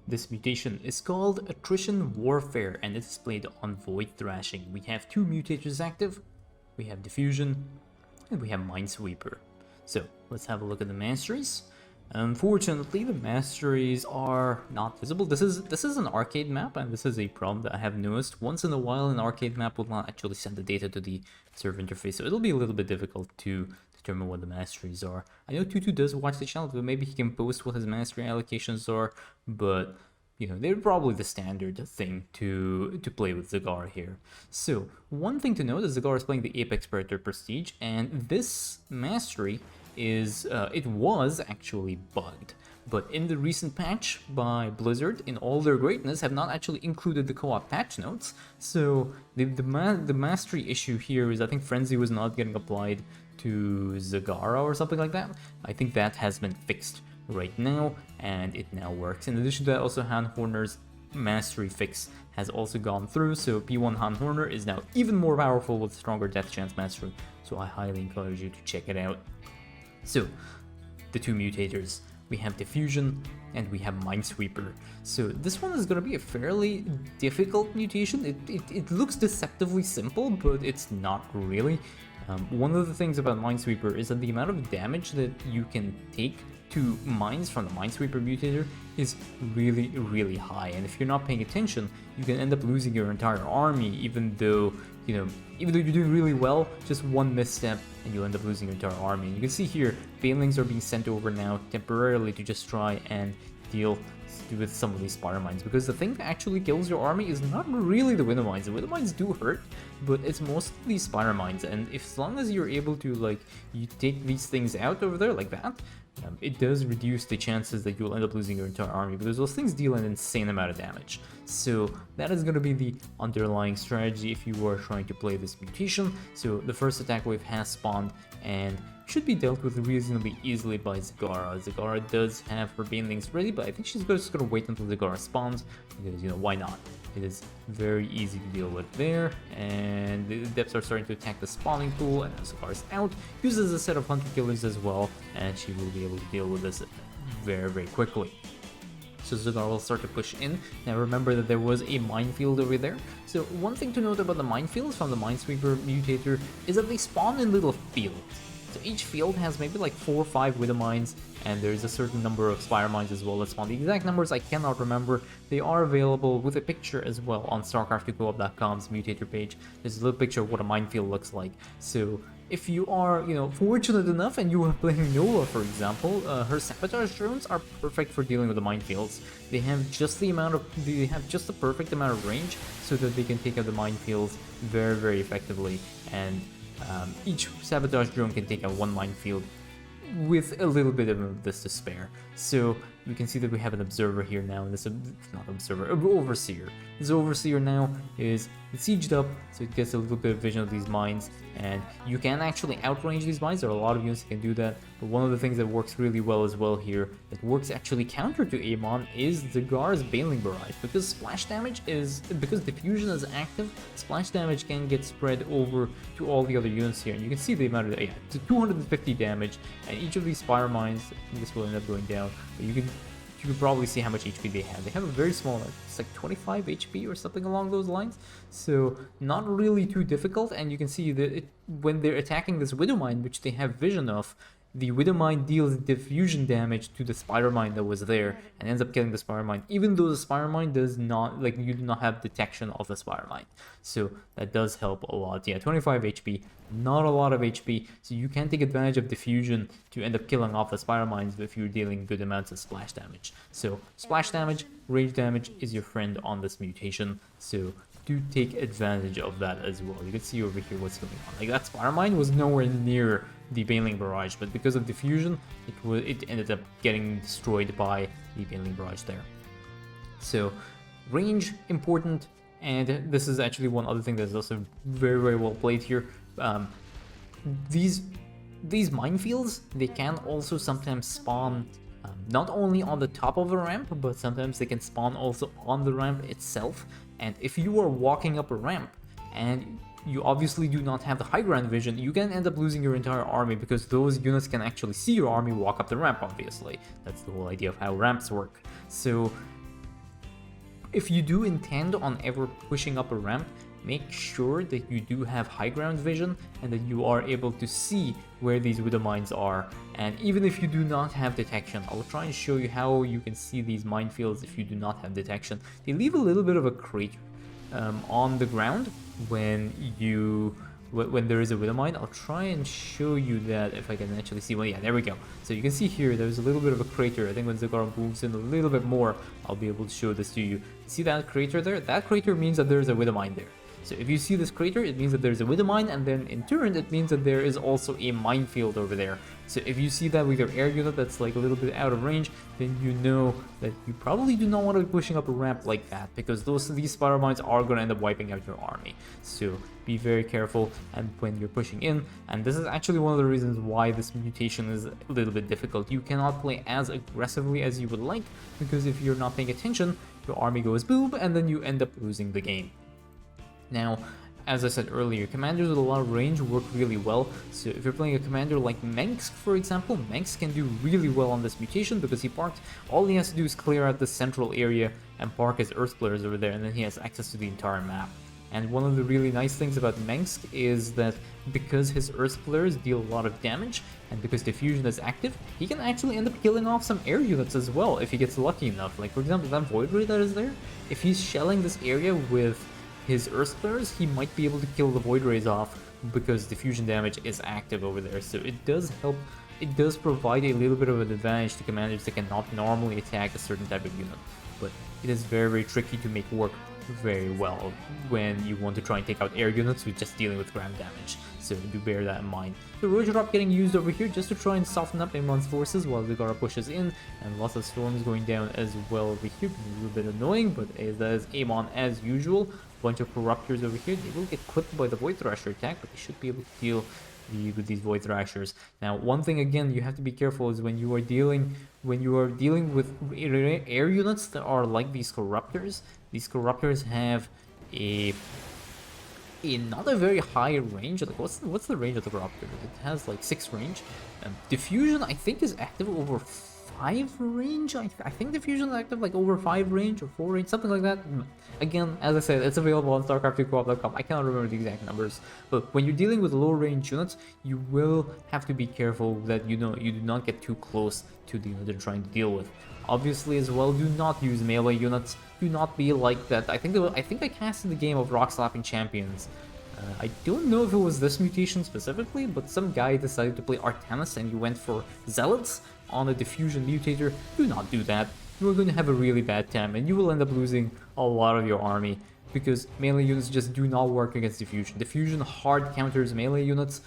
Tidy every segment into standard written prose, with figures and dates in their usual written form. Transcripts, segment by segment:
This mutation is called Attrition Warfare and it's displayed on Void Thrashing. We have two mutators active, we have Diffusion, and we have Minesweeper. So let's have a look at the masteries. Unfortunately, the masteries are not visible. This is an arcade map, and this is a problem that I have noticed. Once in a while, an arcade map will not actually send the data to the server interface, so it'll be a little bit difficult to determine what the masteries are. I know Tutu does watch the channel, but maybe he can post what his mastery allocations are, but you know, they're probably the standard thing to play with Zagara here. So, one thing to note is Zagara is playing the Apex Predator Prestige, and this mastery is, it was actually bugged. But in the recent patch by Blizzard, in all their greatness, have not actually included the co-op patch notes. So, the mastery issue here is I think Frenzy was not getting applied to Zagara or something like that. I think that has been fixed right now, and it now works. In addition to that, also Han Horner's mastery fix has also gone through, so P1 Han Horner is now even more powerful with stronger death chance mastery, so I highly encourage you to check it out. So, the two mutators, we have Diffusion and we have Minesweeper. So this one is going to be a fairly difficult mutation. It looks deceptively simple, but it's not really. One of the things about Minesweeper is that the amount of damage that you can take to mines from the Minesweeper mutator is really high, and if you're not paying attention, you can end up losing your entire army, even though you're doing really well. Just one misstep and you'll end up losing your entire army. And you can see here, Banelings are being sent over now temporarily to just try and deal with some of these Spire Mines, because the thing that actually kills your army is not really the Widow Mines. The Widow Mines do hurt, but it's mostly Spire Mines, and as long as you're able to, like, you take these things out over there like that, it does reduce the chances that you'll end up losing your entire army, because those things deal an insane amount of damage. So that is going to be the underlying strategy if you are trying to play this mutation. So the first attack wave has spawned and should be dealt with reasonably easily by Zagara. Zagara does have her Banelings ready, but I think she's just going to wait until Zagara spawns, because, you know, why not? It is very easy to deal with there, and the Depths are starting to attack the spawning pool, and Zagara's out, uses a set of Hunter Killers as well, and she will be able to deal with this very quickly. So Zagara will start to push in. Now remember that there was a minefield over there. So one thing to note about the minefields from the Minesweeper mutator is that they spawn in little fields. So each field has maybe like 4 or 5 Widow Mines, and there's a certain number of Spire Mines as well that spawn. The exact numbers I cannot remember. They are available with a picture as well on Starcraft2Co-op.com's mutator page. There's a little picture of what a minefield looks like. So if you are, fortunate enough and you are playing Nova, for example, her Sabotage drones are perfect for dealing with the minefields. They have just the perfect amount of range so that they can take out the minefields very effectively, and each Sabotage drone can take out one minefield with a little bit of this to spare. So we can see that we have an observer here now, and this not observer, overseer. This overseer now is sieged up, so it gets a little bit of vision of these mines, and you can actually outrange these mines. There are a lot of units that can do that, but one of the things that works really well as well here, that works actually counter to Amon, is Zagara's Baneling Barrage, because because Diffusion is active, splash damage can get spread over to all the other units here, and you can see the amount of, to 250 damage, and each of these Spire Mines, this will end up going down, but you can probably see how much HP they have. They have a very small, it's like 25 HP or something along those lines, so not really too difficult. And you can see that when they're attacking this Widow Mine, which they have vision of, the Widow Mine deals diffusion damage to the Spire Mine that was there and ends up killing the Spire Mine, even though the Spire Mine does not, you do not have detection of the Spire Mine. So that does help a lot. Yeah, 25 HP, not a lot of HP, so you can take advantage of Diffusion to end up killing off the Spire Mines if you're dealing good amounts of splash damage. So splash damage, range damage is your friend on this mutation, so do take advantage of that as well. You can see over here what's going on. Like, that Spire Mine was nowhere near the Baneling Barrage, but because of Diffusion, it ended up getting destroyed by the Baneling Barrage there. So range important, and this is actually one other thing that's also very well played here. These minefields, they can also sometimes spawn not only on the top of a ramp, but sometimes they can spawn also on the ramp itself. And if you are walking up a ramp and you obviously do not have the high ground vision, you can end up losing your entire army, because those units can actually see your army walk up the ramp, obviously. That's the whole idea of how ramps work. So If you do intend on ever pushing up a ramp, make sure that you do have high ground vision and that you are able to see where these widow mines are. And even if you do not have detection, I'll try and show you how you can see these minefields if you do not have detection. They leave a little bit of a crater on the ground when there is a widow mine. I'll try and show you that if I can actually see. Well, yeah, there we go. So you can see here there's a little bit of a crater. I think when Zagara moves in a little bit more, I'll be able to show this to you. See that crater there? That crater means that there's a widow mine there. So if you see this crater, it means that there's a widow mine, and then in turn it means that there is also a minefield over there. So if you see that with your air unit that's like a little bit out of range, then you know that you probably do not want to be pushing up a ramp like that, because these spider mines are going to end up wiping out your army. So be very careful and when you're pushing in, and this is actually one of the reasons why this mutation is a little bit difficult. You cannot play as aggressively as you would like, because if you're not paying attention, your army goes boom, and then you end up losing the game. Now, as I said earlier, commanders with a lot of range work really well. So if you're playing a commander like Mengs, for example, Mengs can do really well on this mutation because he parked. All he has to do is clear out the central area and park his Earth players over there, and then he has access to the entire map. And one of the really nice things about Mengs is that because his Earth players deal a lot of damage, and because Diffusion is active, he can actually end up killing off some air units as well if he gets lucky enough. Like, for example, that Void Ray that is there, if he's shelling this area with his Earth players, he might be able to kill the Void Rays off because diffusion damage is active over there. So it does help, it does provide a little bit of an advantage to commanders that cannot normally attack a certain type of unit. But it is very, very tricky to make work very well when you want to try and take out air units with just dealing with ground damage. So do bear that in mind. The Roach Drop getting used over here just to try and soften up Amon's forces while Zagara pushes in, and lots of storms going down as well over here. A little bit annoying, but that is Amon as usual. Bunch of Corruptors over here. They will get clipped by the Void Thrasher attack, but they should be able to deal with these Void Thrashers. Now, one thing again you have to be careful is when you are dealing with air units that are like these Corruptors. These Corruptors have a not a very high range. Like what's the range of the Corruptor? It has like 6 range. Diffusion I think is active over 5 range. I think Diffusion is active like over 5 range or 4 range, something like that. Again, as I said, it's available on Starcraft2Co-op.com. I cannot remember the exact numbers, but when you're dealing with low range units, you will have to be careful that you do not get too close to the unit you're trying to deal with. Obviously, as well, do not use melee units. Do not be like that. I think I casted the game of Rock Slapping Champions. I don't know if it was this mutation specifically, but some guy decided to play Artanis and you went for Zealots on a Diffusion Mutator. Do not do that. You are going to have a really bad time and you will end up losing a lot of your army because melee units just do not work against Diffusion. Diffusion hard counters melee units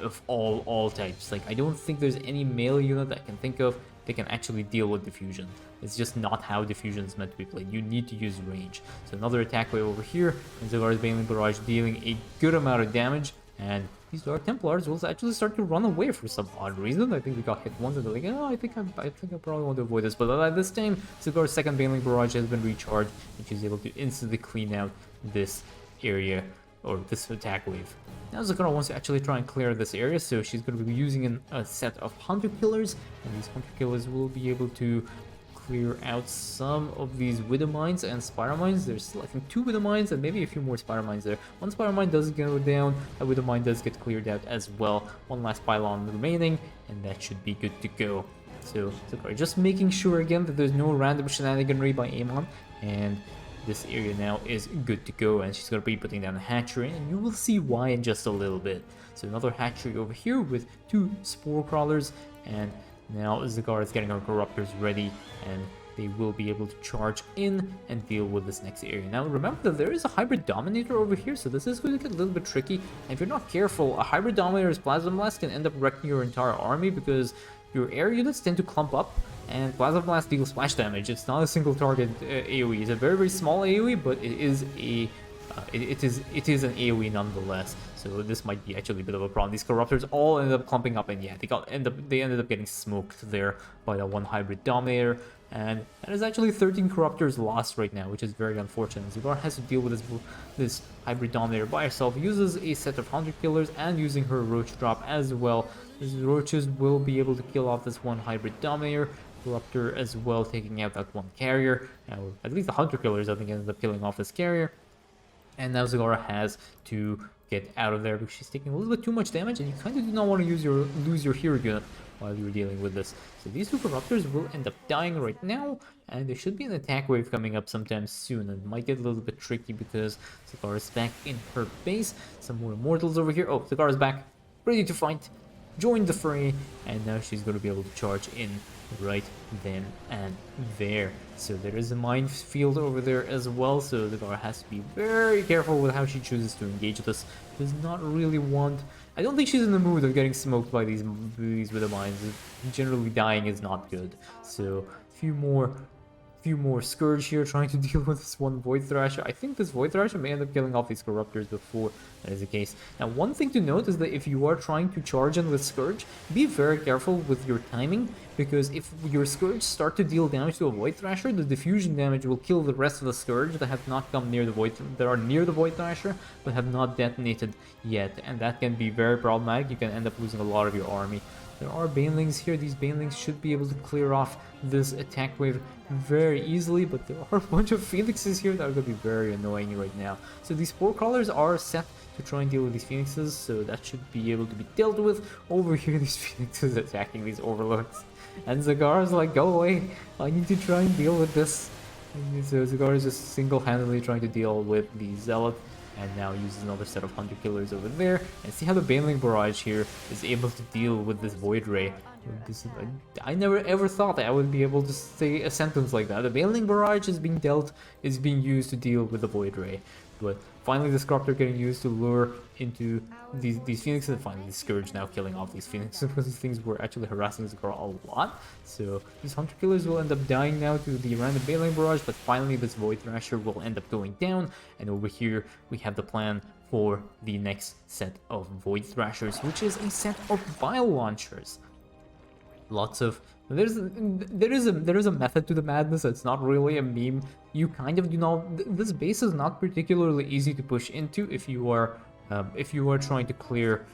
of all types. Like, I don't think there's any melee unit that I can think of that can actually deal with Diffusion. It's just not how Diffusion is meant to be played. You need to use range. So another attack wave over here, and Zagara's Baneling Barrage dealing a good amount of damage, and these Dark Templars will actually start to run away for some odd reason. I think we got hit once and they're like, oh, I think I probably want to avoid this. But at this time, Zagara's second Baneling Barrage has been recharged, and she's able to instantly clean out this area, or this attack wave. Now Zagara wants to actually try and clear this area, so she's going to be using a set of Hunter Killers, and these Hunter Killers will be able to clear out some of these Widow Mines and Spiral Mines. There's still, I think, 2 Widow Mines and maybe a few more Spiral Mines there. One Spiral Mine does go down, a Widow Mine does get cleared out as well. One last pylon remaining, and that should be good to go. So Zagara just making sure again that there's no random shenaniganry by Amon, and this area now is good to go, and she's going to be putting down a hatchery, and you will see why in just a little bit. So another hatchery over here with 2 Spore Crawlers, and now Zagara is getting her Corruptors ready, and they will be able to charge in and deal with this next area. Now remember that there is a Hybrid Dominator over here, so this is going to get a little bit tricky. And if you're not careful, a Hybrid Dominator's Plasma Blast can end up wrecking your entire army because your air units tend to clump up, and Plasma Blast deals splash damage. It's not a single target AoE. It's a very, very small AoE, but it is a it is an AoE nonetheless. So this might be actually a bit of a problem. These Corruptors all ended up clumping up, and yeah, they ended up getting smoked there by that one Hybrid Dominator. And that is actually 13 Corruptors lost right now, which is very unfortunate. Zagara has to deal with this Hybrid Dominator by herself, uses a set of Hunter Killers and using her Roach Drop as well. These Roaches will be able to kill off this one Hybrid Dominator. Corruptor as well, taking out that one carrier. Now, at least the Hunter Killers, I think, ended up killing off this carrier. And now Zagara has to get out of there because she's taking a little bit too much damage, and you kind of do not want to lose your hero unit while you're dealing with this. So these two Corruptors will end up dying right now, and there should be an attack wave coming up sometime soon. It might get a little bit tricky because Zagara's back in her base. Some more Immortals over here. Oh, Zagara's back, ready to fight, join the fray, and now she's going to be able to charge in right then and there. So there is a minefield over there as well, so Zagara has to be very careful with how she chooses to engage this. Does not really want... I don't think she's in the mood of getting smoked by these with the mines. Generally dying is not good. So a few more Scourge here trying to deal with this one Void Thrasher. I think this Void Thrasher may end up killing off these Corruptors before that is the case. Now, one thing to note is that if you are trying to charge in with Scourge, be very careful with your timing, because if your Scourge start to deal damage to a Void Thrasher, the diffusion damage will kill the rest of the Scourge that have not come near the Void, that are near the Void Thrasher, but have not detonated yet, and that can be very problematic. You can end up losing a lot of your army. There are Banelings here. These Banelings should be able to clear off this attack wave very easily, but there are a bunch of Phoenixes here that are going to be very annoying right now. So these Spore Crawlers are set to try and deal with these Phoenixes, so that should be able to be dealt with. Over here, these Phoenixes attacking these Overlords. And Zagara's like, go away, I need to try and deal with this. And so Zagara is just single-handedly trying to deal with the Zealot, and now uses another set of Hunter Killers over there. And see how the Baneling Barrage here is able to deal with this Void Ray. I never ever thought that I would be able to say a sentence like that. The Baneling Barrage is being used to deal with the Void Ray. But finally the Corruptor getting used to lure into these Phoenixes, and finally the Scourge now killing off these Phoenixes, because these things were actually harassing Zagara a lot. So these Hunter Killers will end up dying now to the random Baneling Barrage, but finally this Void Thrasher will end up going down, and over here we have the plan for the next set of Void Thrashers, which is a set of Bile Launchers. Lots of... there is a method to the madness. It's not really a meme. You kind of do know this base is not particularly easy to push into if you are trying to clear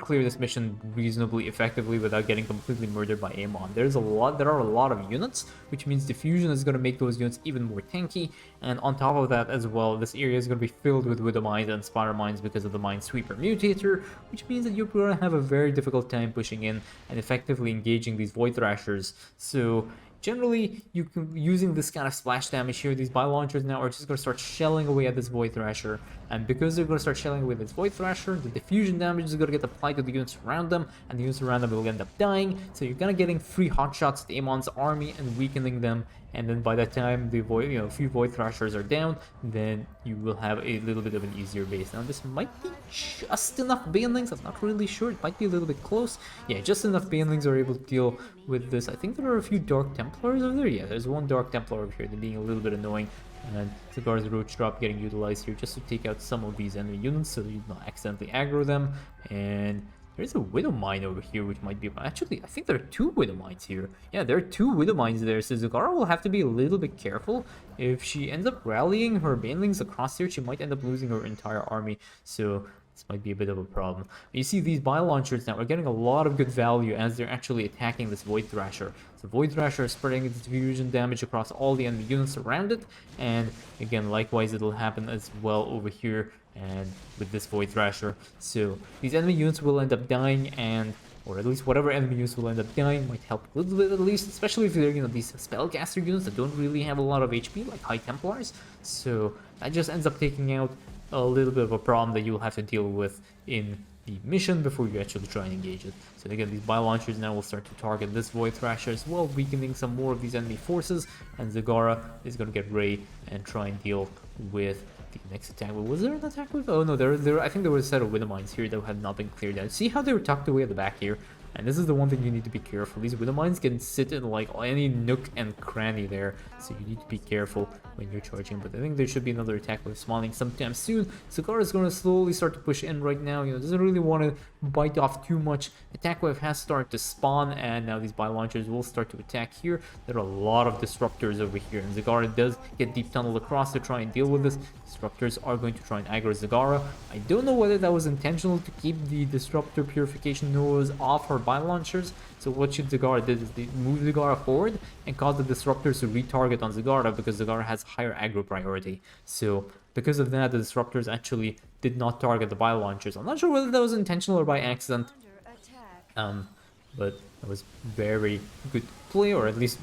this mission reasonably effectively without getting completely murdered by Amon. There are a lot of units, which means Diffusion is going to make those units even more tanky, and on top of that as well, this area is going to be filled with Widow Mines and Spider Mines because of the Minesweeper Mutator, which means that you're going to have a very difficult time pushing in and effectively engaging these Void Thrashers. So generally, using this kind of splash damage here, these Bile Launchers now are just going to start shelling away at this Void Thrasher, and because they're going to start shelling away at this Void Thrasher, the diffusion damage is going to get applied to the units around them, and the units around them will end up dying, so you're kind of getting free hotshots at Amon's army and weakening them, and then by that time the a few Void Thrashers are down, then you will have a little bit of an easier base. Now this might be just enough Banelings, I'm not really sure, it might be a little bit close. Yeah, just enough Banelings are able to deal with this. I think there are a few Dark Templars over there. Yeah, there's one Dark Templar over here, they're being a little bit annoying. And Zagara's Roach Drop getting utilized here just to take out some of these enemy units so that you don't accidentally aggro them. And there's a Widow Mine over here, which might be... Actually, I think there are two Widow Mines here. Yeah, there are two Widow Mines there, so Zagara will have to be a little bit careful. If she ends up rallying her Banelings across here, she might end up losing her entire army, so this might be a bit of a problem. But you see, these Bile Launchers now are getting a lot of good value as they're actually attacking this Void Thrasher. So Void Thrasher is spreading its diffusion damage across all the enemy units around it, and again, likewise, it'll happen as well over here and with this Void Thrasher. So these enemy units will end up dying, and or at least whatever enemy units will end up dying might help a little bit at least, especially if they're these spellcaster units that don't really have a lot of HP like High Templars. So that just ends up taking out a little bit of a problem that you'll have to deal with in the mission before you actually try and engage it. So again, these Bile Launchers now will start to target this Void Thrasher as well, weakening some more of these enemy forces, and Zagara is going to get Ray and try and deal with the next attack. Was there an attack with? Oh no, I think there was a set of Widow Mines here that had not been cleared out. See how they were tucked away at the back here? And this is the one thing you need to be careful. These Widow Mines can sit in like any nook and cranny there, so you need to be careful when you're charging. But I think there should be another attack wave spawning sometime soon. Zagara is going to slowly start to push in right now. Doesn't really want to bite off too much. Attack wave has started to spawn, and now these Bile Launchers will start to attack here. There are a lot of disruptors over here, and Zagara does get deep tunneled across to try and deal with this. Disruptors are going to try and aggro Zagara. I don't know whether that was intentional to keep the disruptor purification nodes off her Bio Launchers. So what should Zagara did is they moved Zagara forward and caused the Disruptors to retarget on Zagara because Zagara has higher aggro priority. So because of that, the Disruptors actually did not target the Bio Launchers. I'm not sure whether that was intentional or by accident. But that was very good play, or at least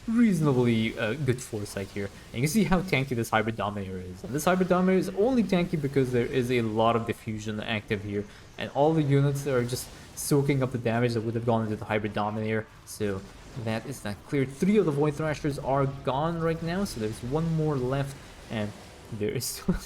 reasonably good foresight here. And you can see how tanky this Hybrid Dominator is. And this Hybrid Dominator is only tanky because there is a lot of Diffusion active here, and all the units are just soaking up the damage that would have gone into the Hybrid Dominator. So that is that cleared. 3 of the Void Thrashers are gone right now, so there's 1 more left, and there is still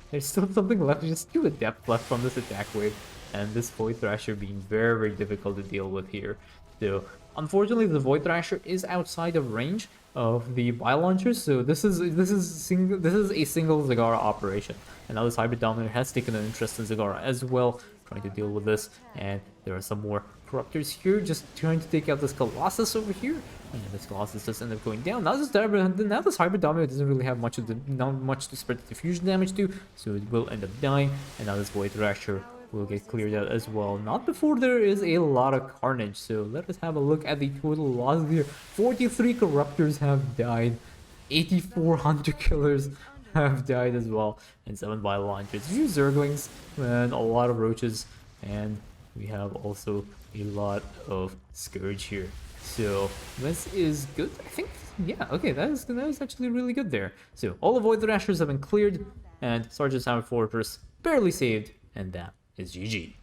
there's still something left. Just 2 Adept left from this attack wave, and this Void Thrasher being very, very difficult to deal with here. So unfortunately, the Void Thrasher is outside of range of the Bio Launchers, so this is a single Zagara operation. And now this Hybrid Dominator has taken an interest in Zagara as well, trying to deal with this. And there are some more Corruptors here, just trying to take out this Colossus over here. And this Colossus does end up going down. Now this Hybrid Dominator doesn't really have much to spread the diffusion damage to, so it will end up dying. And now this Void Thrasher will get cleared out as well. Not before there is a lot of carnage. So let us have a look at the total losses here. 43 Corruptors have died. 84 Hunter Killers have died as well. And 7 Bio Launchers. A few Zerglings and a lot of Roaches. And we have also a lot of Scourge here. So this is good. I think, yeah, okay, that is actually really good there. So all the Void Thrashers have been cleared, and Sergeant's Hammer Fortress barely saved, and that is GG.